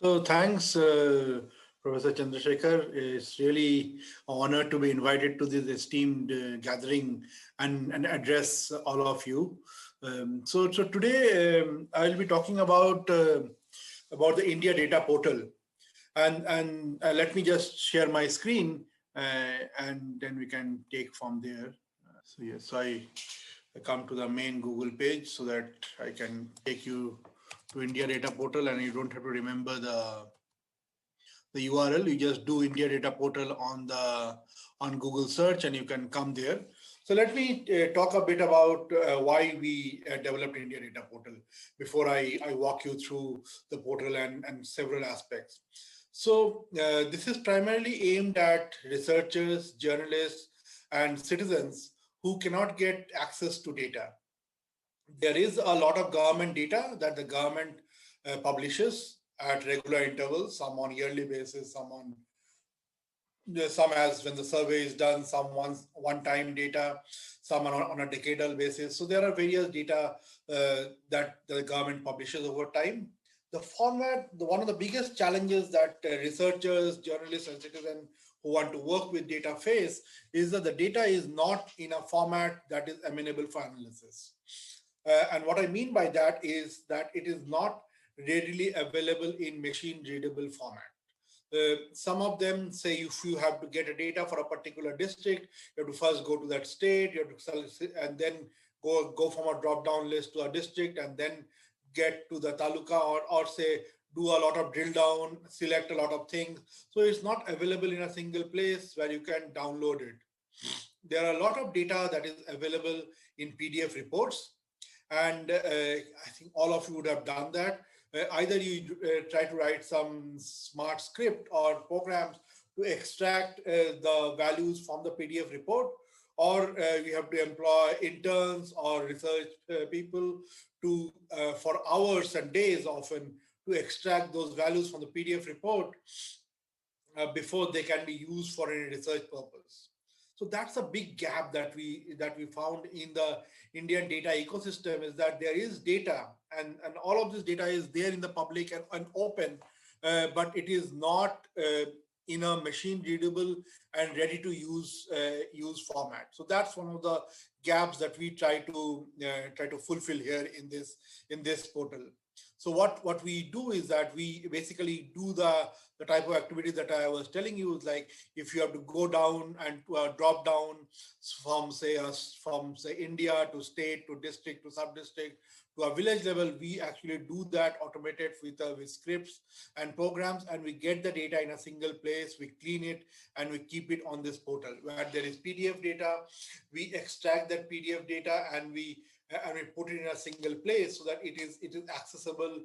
So thanks, Professor Chandrasekhar. It's really an honor to be invited to this esteemed gathering and address all of you. So today I'll be talking about the India Data Portal, and let me just share my screen, and then we can take from there. So yes, I come to the main Google page so that I can take you to India Data Portal, and you don't have to remember the URL. You just do India Data Portal on Google search, and you can come there. So let me talk a bit about why we developed India Data Portal before I walk you through the portal and several aspects. So this is primarily aimed at researchers, journalists, and citizens who cannot get access to data. There is a lot of government data that the government publishes at regular intervals, some on yearly basis, some as when the survey is done, some one-time data, some on a decadal basis. So there are various data that the government publishes over time. The format, one of the biggest challenges that researchers, journalists, and citizens who want to work with data face is that the data is not in a format that is amenable for analysis. And what I mean by that is that it is not readily available in machine readable format. Some of them say if you have to get a data for a particular district, you have to first go to that state, you have to select, and then go from a drop-down list to a district, and then get to the taluka, or say do a lot of drill down, select a lot of things. So it's not available in a single place where you can download it. There are a lot of data that is available in PDF reports, and I think all of you would have done that. Either you try to write some smart script or programs to extract the values from the PDF report, or you have to employ interns or research people to for hours and days often to extract those values from the PDF report before they can be used for any research purpose. So that's a big gap that we found in the Indian data ecosystem, is that there is data and all of this data is there in the public and open, but it is not in a machine readable and ready to use format. So that's one of the gaps that we try to fulfill here in this portal. So what we do is that we basically do the type of activity that I was telling you, is like if you have to go down and drop down from say India to state to district to sub-district to a village level, we actually do that automated with scripts and programs, and we get the data in a single place, we clean it, and we keep it on this portal. Where there is PDF data, we extract that PDF data and we put it in a single place so that it is accessible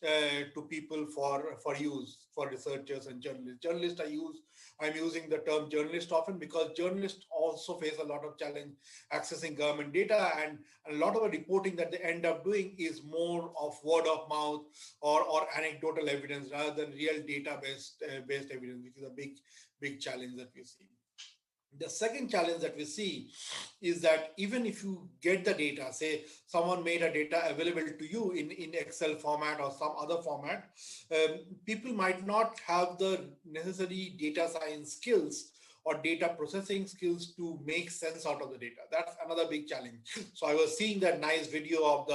to people for use, for researchers and journalists. I'm using the term journalist often because journalists also face a lot of challenge accessing government data, and a lot of the reporting that they end up doing is more of word of mouth or anecdotal evidence rather than real data-based evidence, which is a big challenge that we see. The second challenge that we see is that even if you get the data, say someone made a data available to you in Excel format or some other format, people might not have the necessary data science skills or data processing skills to make sense out of the data. That's another big challenge. So I was seeing that nice video of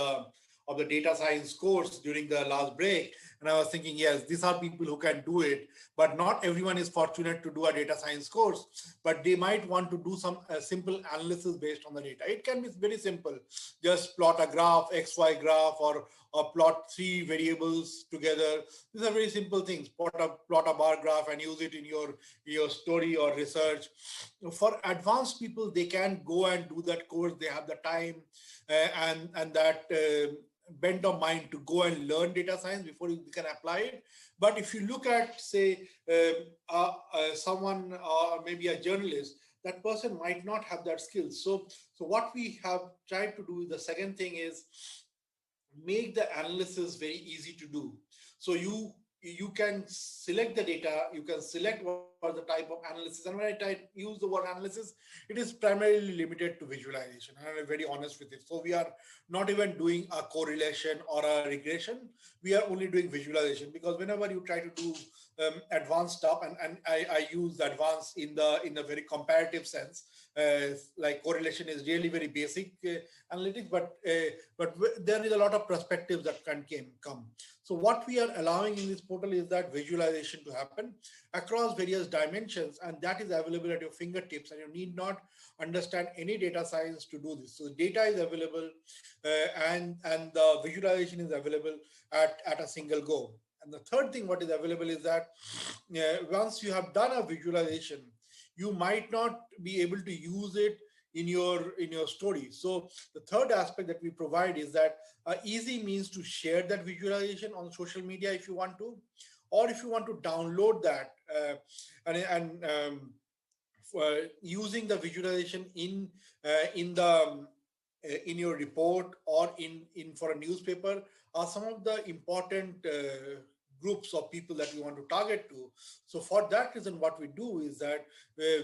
the data science course during the last break, and I was thinking, yes, these are people who can do it, but not everyone is fortunate to do a data science course, but they might want to do some simple analysis based on the data. It can be very simple. Just plot a graph, XY graph, or plot 3 variables together. These are very simple things. Plot a bar graph and use it in your story or research. For advanced people, they can go and do that course. They have the time and that bent of mind to go and learn data science before you can apply it. But if you look at, say, someone or maybe a journalist, that person might not have that skill. So what we have tried to do, the second thing is make the analysis very easy to do. So you you can select the data, you can select what the type of analysis. And when I use the word analysis, it is primarily limited to visualization. And I'm very honest with it. So we are not even doing a correlation or a regression. We are only doing visualization, because whenever you try to do advanced stuff, and I use advanced in the very comparative sense, like correlation is really very basic analytics, but there is a lot of perspectives that can come. So what we are allowing in this portal is that visualization to happen across various dimensions, and that is available at your fingertips, and you need not understand any data science to do this. So data is available, and the visualization is available at a single go. And the third thing what is available is that once you have done a visualization, you might not be able to use it in your story. So the third aspect that we provide is that easy means to share that visualization on social media if you want to, or if you want to download that and using the visualization in your report or in for a newspaper are some of the important groups of people that we want to target to. So for that reason, what we do is that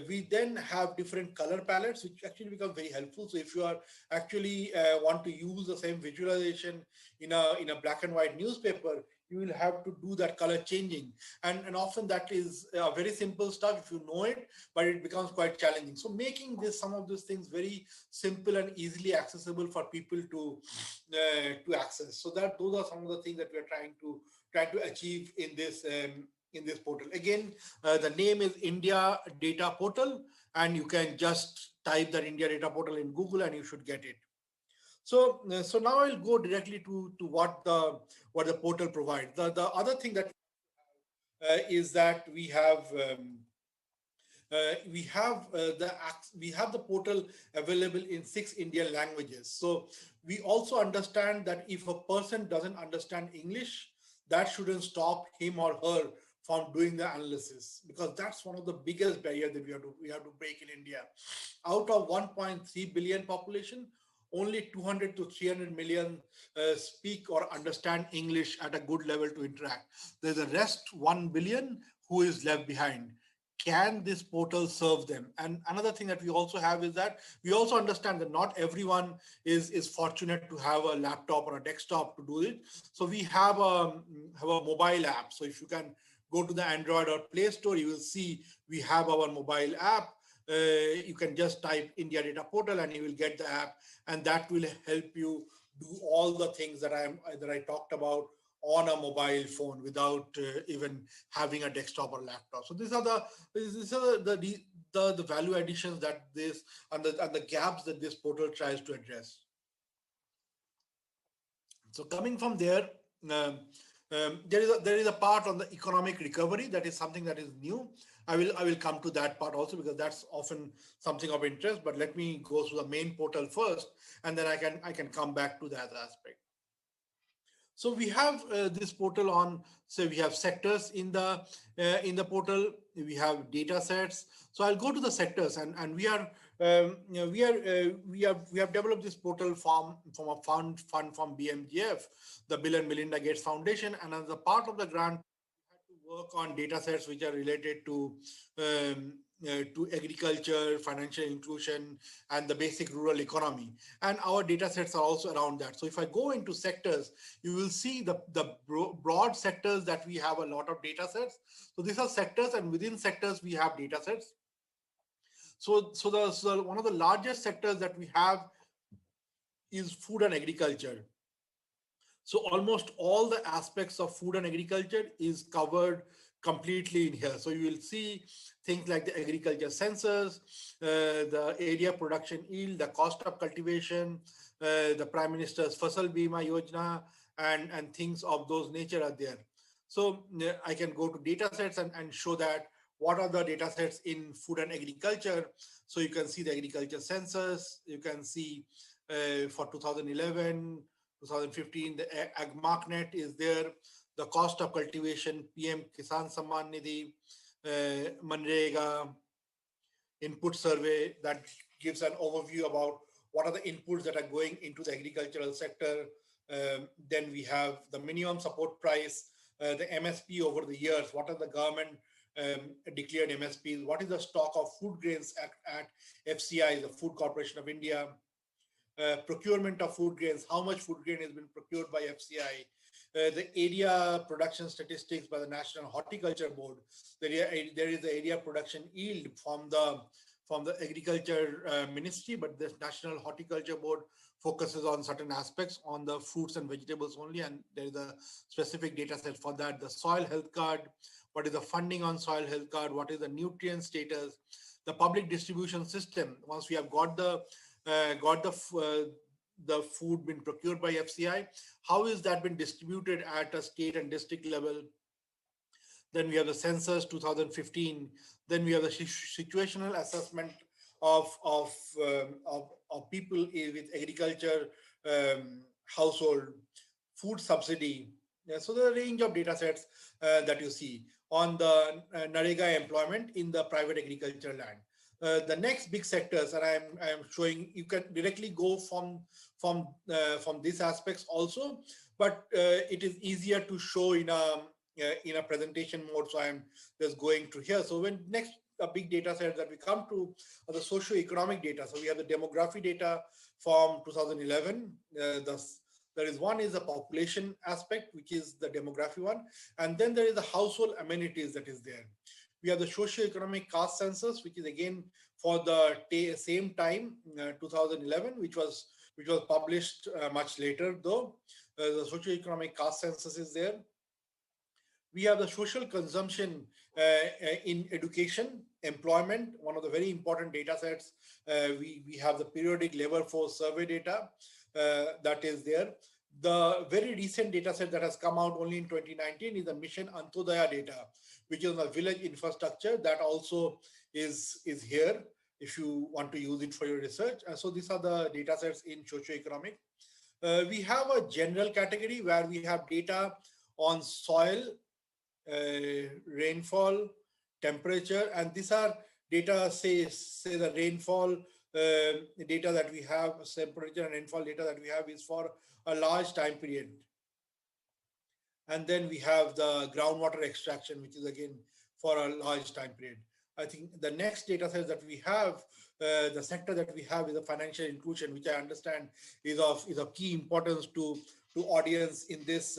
we then have different color palettes, which actually become very helpful. So if you are actually want to use the same visualization in a black and white newspaper, you will have to do that color changing, and often that is very simple stuff if you know it, but it becomes quite challenging. So making some of these things very simple and easily accessible for people to access. So that those are some of the things that we are trying to achieve in this portal. Again, the name is India Data Portal, and you can just type that India Data Portal in Google and you should get it. So now I'll go directly to what the portal provides. The other thing that is that we have the portal available in 6 Indian languages. So we also understand that if a person doesn't understand English, that shouldn't stop him or her from doing the analysis, because that's one of the biggest barriers that we have to break in India. Out of 1.3 billion population, only 200 to 300 million speak or understand English at a good level to interact. There's a rest 1 billion who is left behind. Can this portal serve them? And another thing that we also have is that we also understand that not everyone is fortunate to have a laptop or a desktop to do it. So we have a mobile app. So if you can go to the Android or Play Store, you will see we have our mobile app. You can just type India Data Portal and you will get the app, and that will help you do all the things that I talked about on a mobile phone without even having a desktop or laptop. So these are the value additions that this and the gaps that this portal tries to address. So coming from there, there is a part on the economic recovery that is something that is new. I will come to that part also, because that's often something of interest. But let me go through the main portal first, and then I can come back to that aspect. So we have this portal on. So we have sectors in the portal. We have data sets. So I'll go to the sectors, and we have developed this portal from a fund from BMGF, the Bill and Melinda Gates Foundation, and as a part of the grant, we had to work on data sets which are related to agriculture, financial inclusion, and the basic rural economy. And our data sets are also around that. So if I go into sectors, you will see the broad sectors that we have a lot of data sets. So these are sectors, and within sectors, we have data sets. So one of the largest sectors that we have is food and agriculture. So almost all the aspects of food and agriculture is covered completely in here. So you will see things like the agriculture census, the area production yield, the cost of cultivation, the Prime Minister's Fasal Bima Yojana, and things of those nature are there. So I can go to data sets and show that what are the data sets in food and agriculture. So you can see the agriculture census, you can see for 2011, 2015, the AgMarkNet is there, the cost of cultivation, PM Kisan Samman Nidhi, Manrega, input survey that gives an overview about what are the inputs that are going into the agricultural sector. Then we have the minimum support price the MSP over the years. What are the government declared MSPs? What is the stock of food grains at FCI, the Food Corporation of India? Procurement of food grains, how much food grain has been procured by FCI, the area production statistics by the National Horticulture Board. There is the area production yield from the Agriculture Ministry, but the National Horticulture Board focuses on certain aspects on the fruits and vegetables only, and there is a specific data set for that. The soil health card, what is the funding on soil health card, what is the nutrient status, the public distribution system. Once we have got the food been procured by FCI, how is that been distributed at a state and district level? Then we have the census 2015. Then we have the situational assessment of people with agriculture household, food subsidy. Yeah, so the range of data sets that you see on the Narega employment in the private agriculture land. The next big sectors, and I am showing, you can directly go from these aspects also, but it is easier to show in a presentation mode. So I am just going to here. So when next a big data set that we come to are the socio-economic data. So we have the demography data from 2011. There is one is the population aspect, which is the demography one, and then there is the household amenities that is there. We have the socio-economic caste census, which is again for the same time, 2011, which was published much later though. The socio-economic caste census is there. We have the social consumption in education, employment, one of the very important data sets. We have the periodic labor force survey data that is there. The very recent data set that has come out only in 2019 is the Mission Antodaya data, which is on the village infrastructure. That also is here if you want to use it for your research. So these are the data sets in socioeconomic. We have a general category where we have data on soil, rainfall, temperature, and these are data, say the rainfall data that we have, temperature and rainfall data that we have is for a large time period. And then we have the groundwater extraction, which is again for a large time period. I think the next data set that we have, the sector that we have is the financial inclusion, which I understand is of key importance to audience in this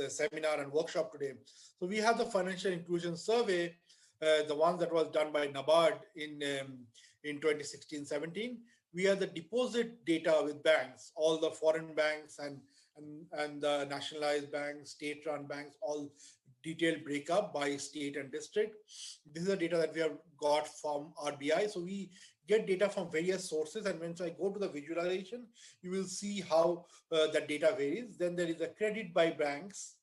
seminar and workshop today. So we have the financial inclusion survey, the one that was done by NABARD in 2016-17. We have the deposit data with banks, all the foreign banks and the nationalized banks, state-run banks, all detailed breakup by state and district. This is the data that we have got from RBI. So we get data from various sources, and when I go to the visualization, you will see how that data varies. Then there is a credit by banks.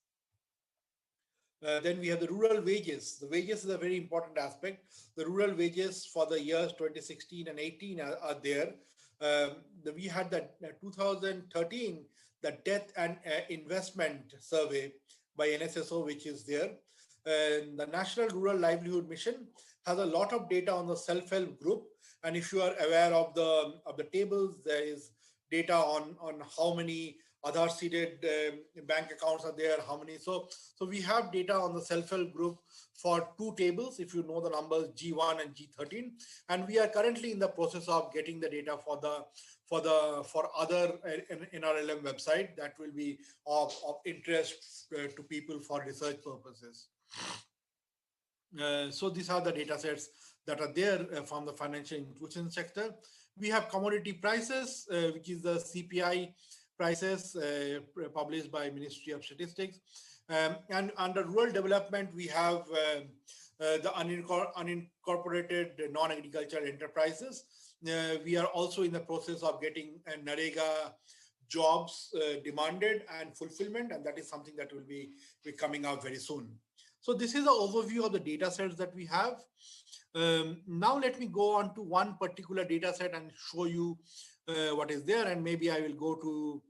Then we have the rural wages. The wages is a very important aspect. The rural wages for the years 2016 and 18 are there. We had that 2013, the death and investment survey by NSSO, which is there. The National Rural Livelihood Mission has a lot of data on the self-help group. And if you are aware of the tables, there is data on how many Aadhaar seeded bank accounts are there, how many. So we have data on the self-help group for two tables, if you know the numbers G1 and G13. And we are currently in the process of getting the data for other NRLM website that will be of interest to people for research purposes. So these are the data sets that are there from the financial inclusion sector. We have commodity prices, which is the CPI prices published by Ministry of Statistics. And under rural development, we have the unincorporated non-agricultural enterprises. We are also in the process of getting NREGA jobs demanded and fulfillment, and that is something that will be coming out very soon. So this is an overview of the data sets that we have. Now let me go on to one particular data set and show you what is there, and maybe I will go to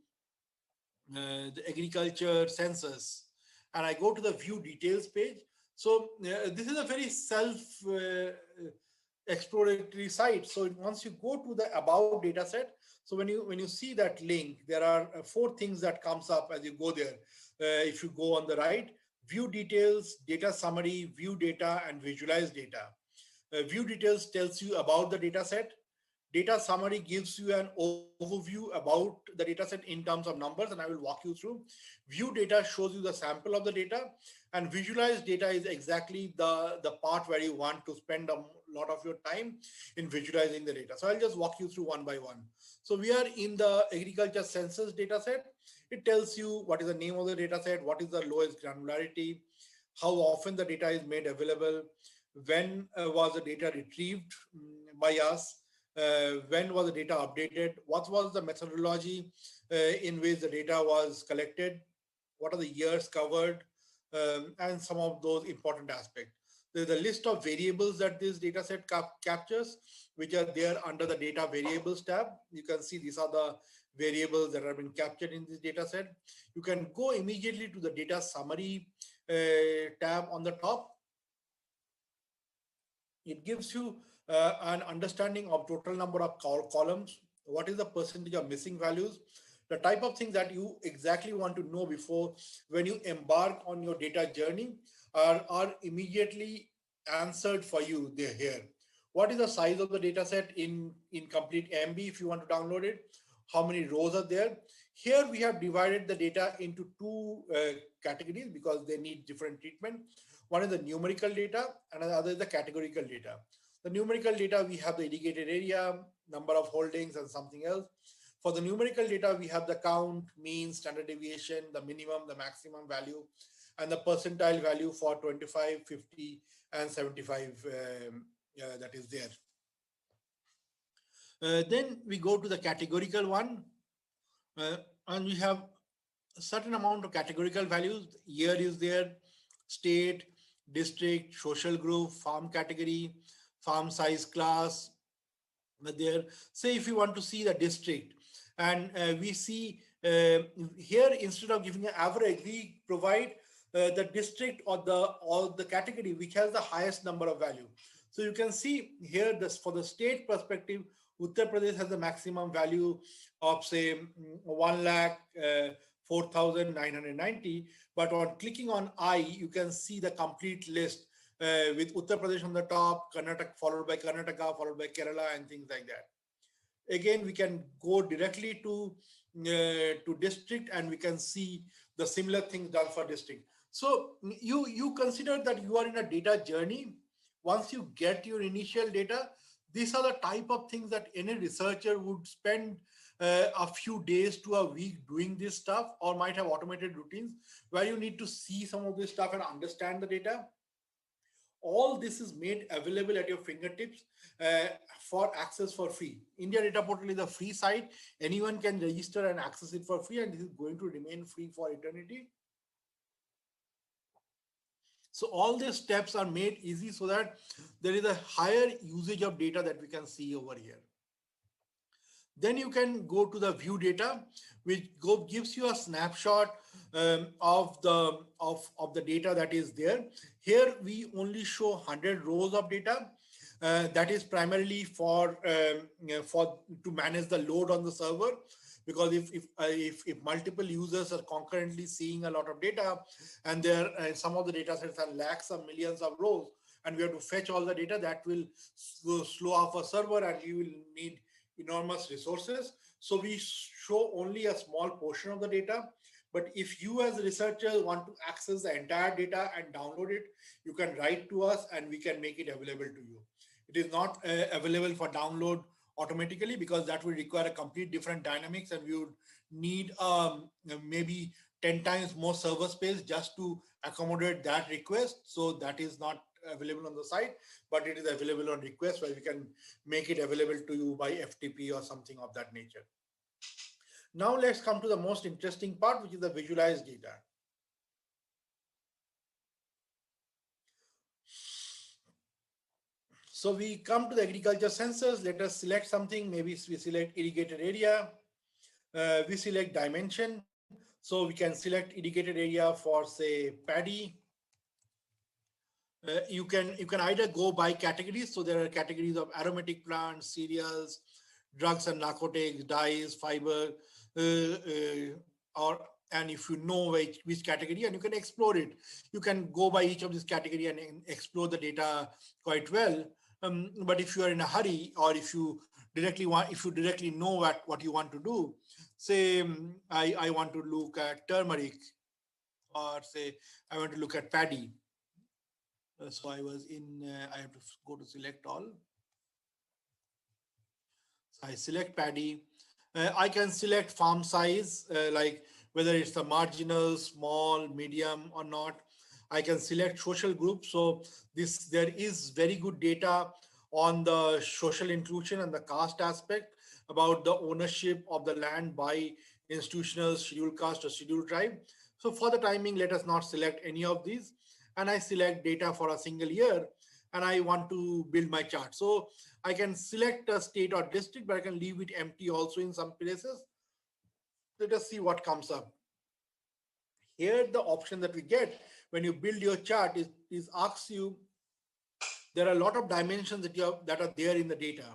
the agriculture census, and I go to the view details page. So this is a very self-exploratory site. So once you go to the about data set, so when you see that link, there are 4 things that comes up as you go there. if you go on the right, view details, data summary, view data, and visualize data. View details tells you about the data set. Data summary gives you an overview about the data set in terms of numbers, and I will walk you through. View data shows you the sample of the data, and visualize data is exactly the part where you want to spend a lot of your time in visualizing the data. So I'll just walk you through one by one. So we are in the agriculture census data set. It tells you what is the name of the data set, what is the lowest granularity, how often the data is made available, when was the data retrieved by us, when was the data updated, what was the methodology in which the data was collected, what are the years covered, and some of those important aspects. There's a list of variables that this data set captures, which are there under the data variables tab. You can see these are the variables that have been captured in this data set. You can go immediately to the data summary tab on the top. It gives you an understanding of total number of columns, what is the percentage of missing values, the type of things that you exactly want to know before when you embark on your data journey are immediately answered for you there here. What is the size of the data set in complete MB if you want to download it? How many rows are there? Here we have divided the data into two categories because they need different treatment. One is the numerical data and the other is the categorical data. The numerical data, we have the irrigated area, number of holdings and something else. For the numerical data, we have the count, mean, standard deviation, the minimum, the maximum value, and the percentile value for 25, 50, and 75 that is there. Then we go to the categorical one, and we have a certain amount of categorical values. Year is there, state, district, social group, farm category, farm size class. There, say if you want to see the district, and we see here instead of giving an average, we provide the district or the category which has the highest number of value. So you can see here this for the state perspective, Uttar Pradesh has the maximum value of say 1,04,990. But on clicking on I, you can see the complete list with Uttar Pradesh on the top, Karnataka followed by Karnataka, followed by Kerala, and things like that. Again, we can go directly to district, and we can see the similar things done for district. So you consider that you are in a data journey. Once you get your initial data, these are the type of things that any researcher would spend a few days to a week doing this stuff, or might have automated routines where you need to see some of this stuff and understand the data. All this is made available at your fingertips for access for free. India Data Portal is a free site. Anyone can register and access it for free, and this is going to remain free for eternity. So all these steps are made easy so that there is a higher usage of data that we can see over here. Then you can go to the view data, which gives you a snapshot of the data that is there. Here we only show 100 rows of data. That is primarily for to manage the load on the server, because if multiple users are concurrently seeing a lot of data, and there some of the data sets are lakhs of millions of rows, and we have to fetch all the data, that will slow off a server, and you will need enormous resources. So we show only a small portion of the data. But if you as a researcher want to access the entire data and download it, you can write to us and we can make it available to you. It is not available for download automatically, because that will require a complete different dynamics, and we would need maybe 10 times more server space just to accommodate that request. So that is not available on the site, but it is available on request, where we can make it available to you by FTP or something of that nature. Now let's come to the most interesting part, which is the visualized data. So we come to the agriculture census. Let us select something. Maybe we select irrigated area. We select dimension. So we can select irrigated area for, say, paddy. You can either go by categories. So there are categories of aromatic plants, cereals, drugs and narcotics, dyes, fiber, and if you know which category, and you can explore it, you can go by each of this category and explore the data quite well. But if you are in a hurry, or if you directly know what you want to do, say I want to look at turmeric, or say I want to look at paddy. So I have to go to select all. So I select paddy. I can select farm size, like whether it's the marginal, small, medium or not. I can select social group. So there is very good data on the social inclusion and the caste aspect, about the ownership of the land by institutional, scheduled caste or scheduled tribe. So for the timing, let us not select any of these. And I select data for a single year, and I want to build my chart. So I can select a state or district, but I can leave it empty also in some places. Let us see what comes up. Here, the option that we get when you build your chart is asks you, there are a lot of dimensions that are there in the data.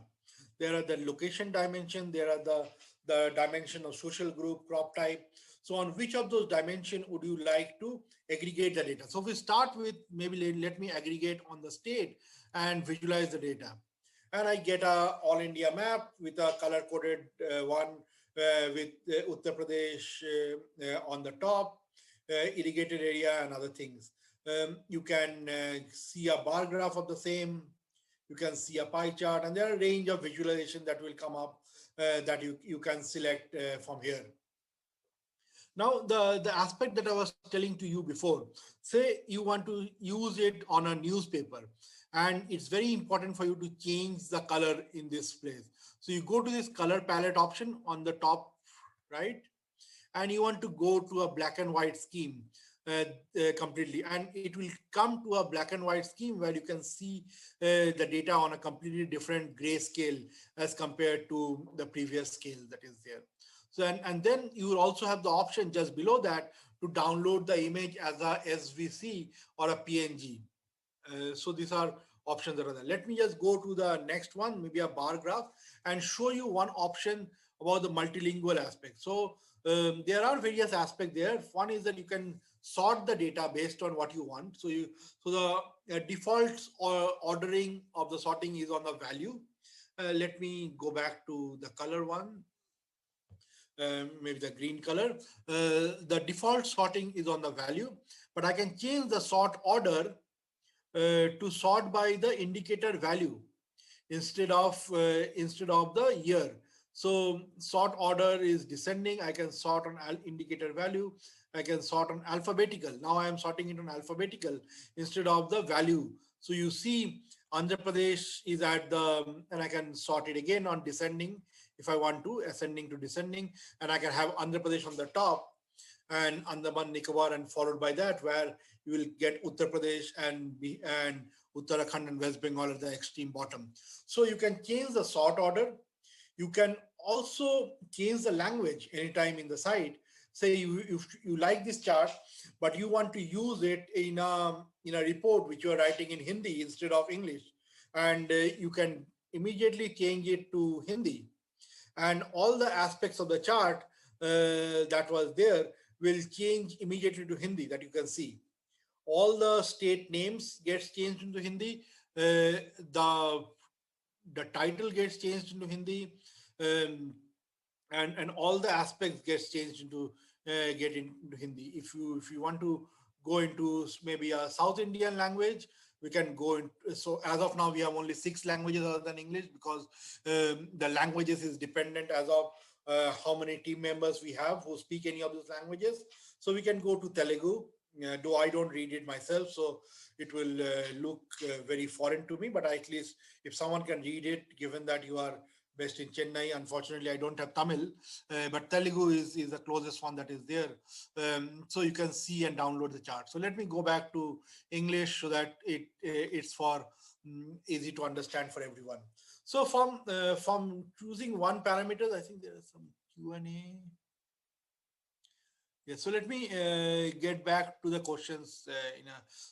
There are the location dimension, there are the dimension of social group, crop type. So on which of those dimension would you like to aggregate the data? So if we start with, maybe let me aggregate on the state and visualize the data. And I get a all India map with a color coded one with Uttar Pradesh on the top, irrigated area and other things. You can see a bar graph of the same. You can see a pie chart, and there are a range of visualization that will come up that you can select from here. Now, the aspect that I was telling to you before, say you want to use it on a newspaper, and it's very important for you to change the color in this place. So you go to this color palette option on the top right, and you want to go to a black and white scheme completely, and it will come to a black and white scheme where you can see the data on a completely different gray scale as compared to the previous scale that is there. So and then you will also have the option just below that to download the image as a SVC or a PNG. So these are options that are there. Let me just go to the next one, maybe a bar graph, and show you one option about the multilingual aspect. So there are various aspects there. One is that you can sort the data based on what you want. So the default ordering of the sorting is on the value. Let me go back to the color one. Maybe the green color. The default sorting is on the value, but I can change the sort order to sort by the indicator value instead of the year. So sort order is descending. I can sort on indicator value. I can sort on alphabetical. Now I am sorting it on alphabetical instead of the value. So you see Andhra Pradesh is at the, and I can sort it again on descending if I want to, ascending to descending, and I can have Andhra Pradesh on the top and Andaman Nicobar, and followed by that where you will get Uttar Pradesh and Uttarakhand and West Bengal at the extreme bottom. So you can change the sort order. You can also change the language anytime in the site. Say you like this chart, but you want to use it in a report which you are writing in Hindi instead of English, and you can immediately change it to Hindi, and all the aspects of the chart that was there will change immediately to Hindi, that you can see. All the state names gets changed into Hindi. The title gets changed into Hindi, and all the aspects gets changed into get into Hindi. If you want to go into maybe a South Indian language, we can go in. So as of now, we have only 6 languages other than English, because the languages is dependent as of how many team members we have who speak any of those languages. So we can go to Telugu, though I don't read it myself, so it will look very foreign to me. But at least if someone can read it, given that you are based in Chennai, unfortunately I don't have Tamil, but Telugu is the closest one that is there. So you can see and download the chart. So let me go back to English so that it's for easy to understand for everyone. So from choosing one parameter, I think there is some Q&A. Yeah, so let me get back to the questions.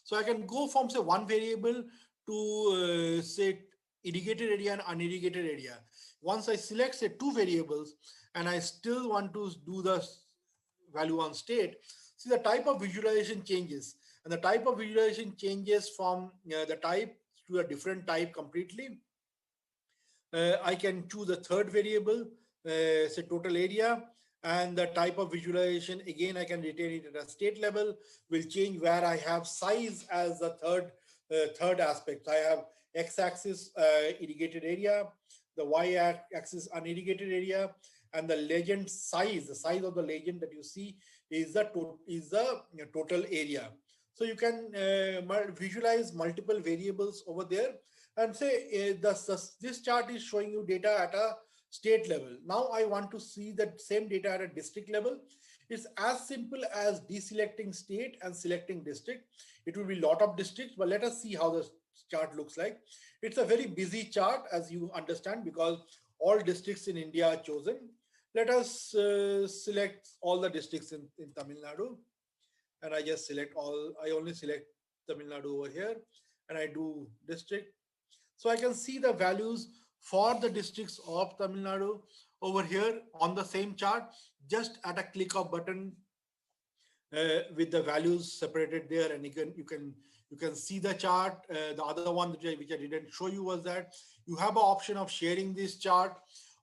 So I can go from say one variable to say irrigated area and unirrigated area. Once I select say 2 variables and I still want to do the value on state, see the type of visualization changes. And the type of visualization changes from the type to a different type completely. I can choose a third variable, say total area, and the type of visualization, again, I can retain it at a state level, will change where I have size as the third aspect. I have x-axis irrigated area, the y-axis unirrigated area, and the legend size, the size of the legend that you see is the total area. So you can visualize multiple variables over there and say this chart is showing you data at a state level. Now I want to see that same data at a district level. It's as simple as deselecting state and selecting district. It will be a lot of districts, but let us see how the chart looks like. It's a very busy chart, as you understand, because all districts in India are chosen. Let us select all the districts in Tamil Nadu. And I just select all, I only select Tamil Nadu over here, and I do district. So I can see the values for the districts of Tamil Nadu over here on the same chart, just at a click of button with the values separated there, and you can see the chart. The other one which I didn't show you was that you have an option of sharing this chart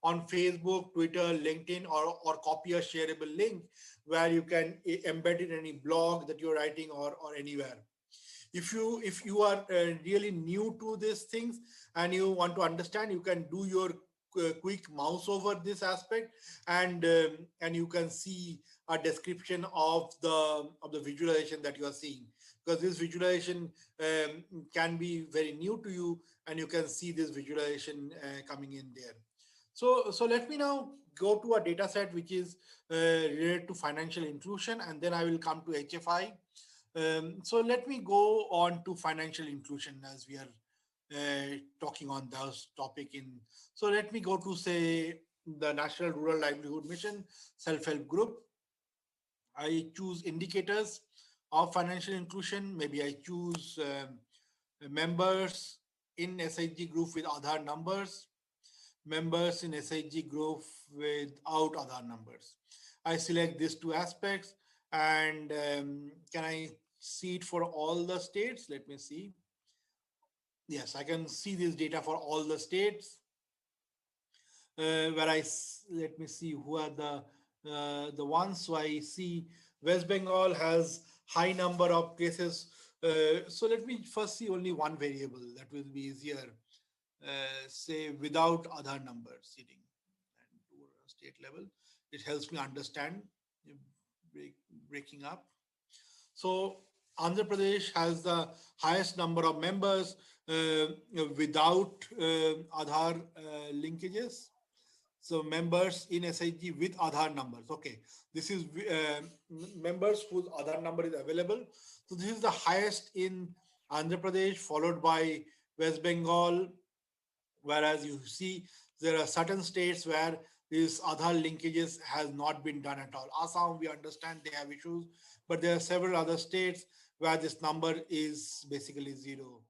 on Facebook, Twitter, LinkedIn, or copy a shareable link where you can embed it in any blog that you're writing or anywhere. If you are really new to these things and you want to understand, you can do your quick mouse over this aspect, and you can see a description of the visualization that you are seeing, because this visualization can be very new to you, and you can see this visualization coming in there. So let me now go to a data set which is related to financial inclusion, and then I will come to HFI. So let me go on to financial inclusion as we are talking on this topic. So let me go to, say, the National Rural Livelihood Mission self-help group. I choose indicators of financial inclusion. Maybe I choose members in SIG group with Aadhaar numbers, members in SIG group without Aadhaar numbers. I select these two aspects, and can I see it for all the states? Let me see. Yes, I can see this data for all the states. Let me see who are the ones. So I see West Bengal has high number of cases. So let me first see only one variable. That will be easier. Say without Aadhaar number sitting and to a state level. It helps me understand breaking up. So Andhra Pradesh has the highest number of members without Aadhaar linkages. So members in SIG with Aadhaar numbers. Okay, this is members whose Aadhaar number is available. So this is the highest in Andhra Pradesh, followed by West Bengal. Whereas you see there are certain states where this Aadhaar linkages has not been done at all. Assam, we understand they have issues, but there are several other states where this number is basically zero.